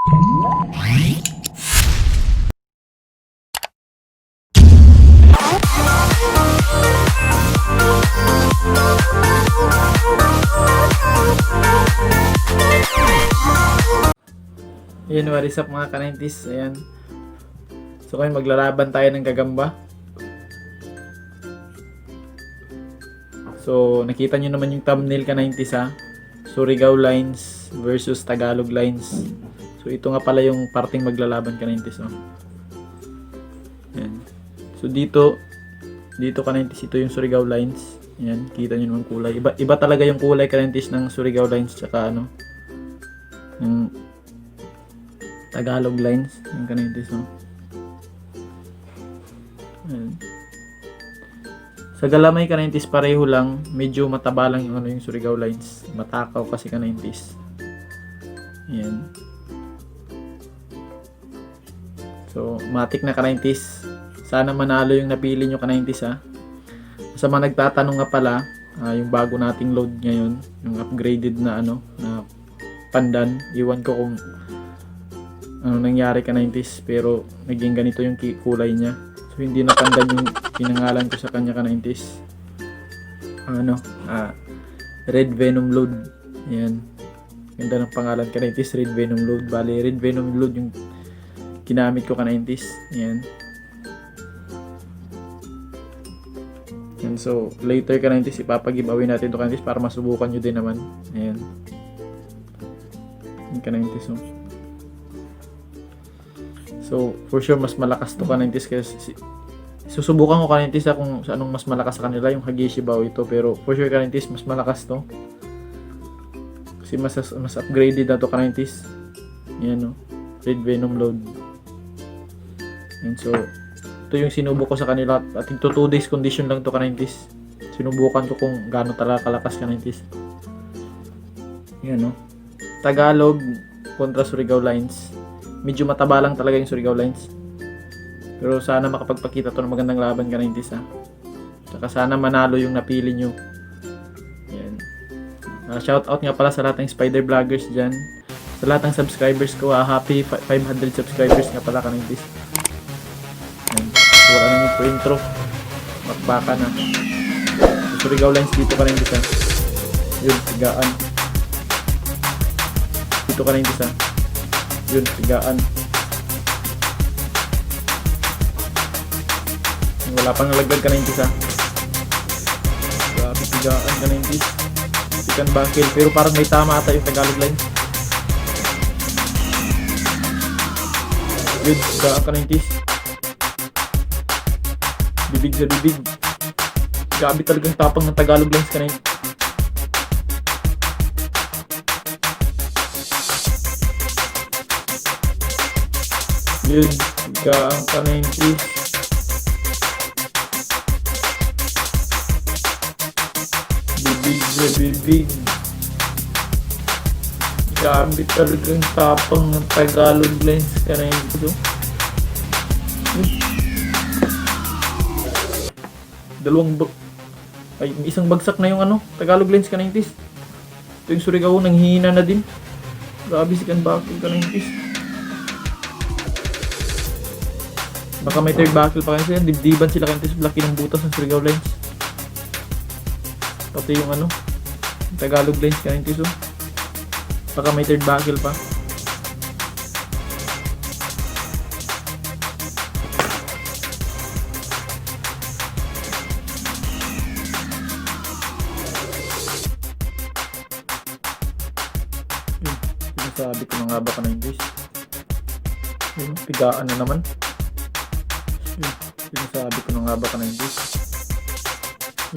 Ayan, what is up mga ka-90s? Ayan. So ngayon maglalaban tayo ng gagamba. So nakita nyo naman yung thumbnail ka-90s ha. Surigao lines versus Tagalog lines. So ito nga pala yung parting maglalaban ka-90s. Oh. Ayan. So dito ka-90s, ito yung Surigao lines. Ayan, kita nyo naman kulay. Iba talaga yung kulay ka-90s ng Surigao lines tsaka ano, ng Tagalog lines, yung ka-90s, no? Ayan. Sa galamay ka-90s, pareho lang, medyo mataba lang yung, yung Surigao lines. Matakaw kasi ka-90s. Ayan. So, matik na ka-90s. Sana manalo yung napili nyo ka-90s, ha. Sa mga nagtatanong nga pala, yung bago nating load ngayon, yung upgraded na ano, na pandan, iwan ko kung ano nangyari ka-90s, pero naging ganito yung kulay niya. So hindi na pandan yung pinangalan ko sa kanya ka-90s. Ano, Red Venom Load. Ayan. Ganda ng pangalan ka-90s, Red Venom Load. Bali, Red Venom Load yung ginamit ko ka-90s. Ayan. And so, later ka-90s, ipapag-giveaway natin ito ka-90s para masubukan nyo din naman. Ayan. Yung ka-90s, oh. So, for sure, mas malakas to ka-90s kasi susubukan ko ka-90s kung anong mas malakas sa kanila, yung Hagishibaw ito, pero for sure ka-90s, mas malakas to. Kasi mas upgraded na to ka-90s. Yan, no? Red Venom Load. And so, ito yung sinubok ko sa kanila. At ito 2 days condition lang to ka-90s. Sinubukan ko kung gaano talaga kalakas ka-90s. Yan, no? Tagalog kontra Surigao lines. Medyo mataba lang talaga yung Surigao lines. Pero sana makapagpakita to ng magandang laban ka-90s, ha. Saka sana manalo yung napili nyo. Yan. Shout out nga pala sa lahat ng spider vloggers dyan. Sa lahat ng subscribers ko, happy 500 subscribers nga pala ka-90s. Yan. So, wala na yung intro. Makbaka na. So, Surigao lines dito ka-90s, ha. Yun, tigaan. Dito ka-90s, ha. Yun, tigaan. Wala pang nalagdag ka-90s, ha. Grabe, tigaan ka-90s. Tikan bakil. Pero parang may tama ata yung Tagalog line. Yun, tigaan ka-90s. Bibig sa bibig. Grabe talagang tapang ng Tagalog lines ka-90s. Yun, tigaan ka-90s. Bibig na bibig. Grabe talagang tapang ng Tagalog lines ka-90s. Isang bagsak na yung ano, Tagalog lines ka-90s. Ito yung Surigao, nanghihina na din. Grabe si Kanbakil ka-90s. Baka may third buckle pa kasi yan. Dibdiban sila kantis. Laki ng butas ng Surigao lines. Pati yung ano, Tagalog lines kantis, oh. Baka may third buckle pa. Sinasabi ko na nga ba ka-90s. Yun, pigaan na naman. Sinasabi ko na nga ba ka-90s.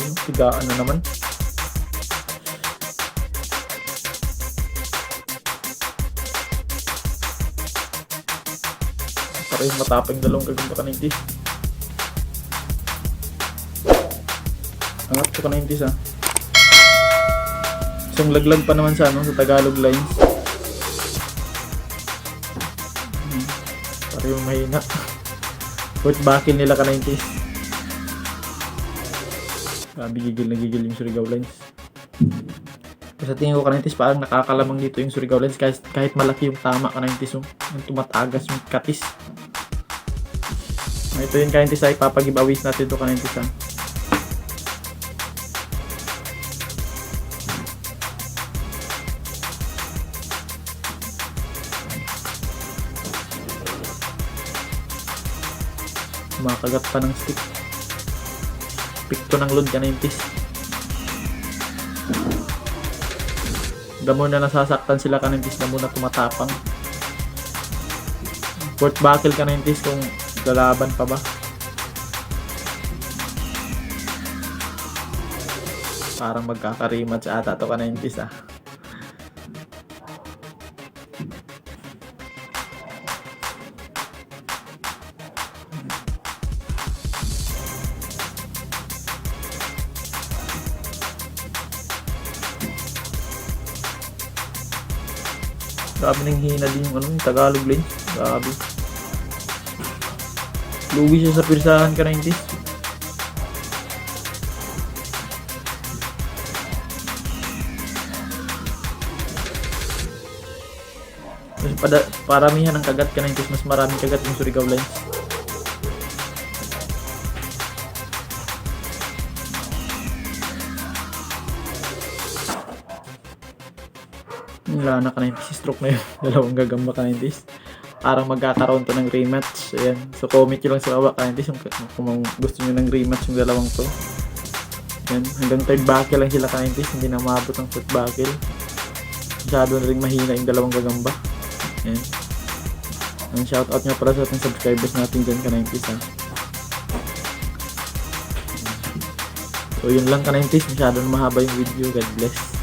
Yun, tigaan na naman. Parang matapang dalawang gagamba ka-90s. Angat ko ka-90s, ha. Isang laglag pa naman sa ano, sa Tagalog lines. Parang yung mahina. Fourth buckle nila ka-90s. Grabe, gigil na gigil yung Surigao lines. Sa tingin ko ka-90s, parang nakakalamang dito yung Surigao lens kahit malaki yung tama ka-90s, yung tumatagas yung katis. Ito yung ka-90s ay papag-giveaways natin ito ka-90s. Makagat pa ng stick. Pikto ng load ka-90s. Damo na nasasaktan sila ka-90s, damo na tumatapang. Fourth buckle ka-90s kung lalaban pa ba. Parang magkaka-rematch ata to ka-90s Grabe nang hina din yung Tagalog lens. Grabe. Lugi siya sa pirsahan ka-90s. Mas paramihan ng kagat ka-90s, mas maraming kagat yung Surigao lens. Wala na ka-90s, stroke na yun. Dalawang gagamba ka-90s. Parang magkakaroon to ng rematch. Ayan. So comment nyo lang sa baba ka-90s kung gusto nyo ng rematch yung dalawang to. Ayan. Hanggang third buckle lang sila ka-90s. Hindi na maabot ang fourth buckle. Masyado na rin mahina yung dalawang gagamba. Ayan. Ang shoutout nyo pala sa ating subscribers natin dyan ka-90s So yun lang ka-90s. Masyado na mahaba yung video. God bless.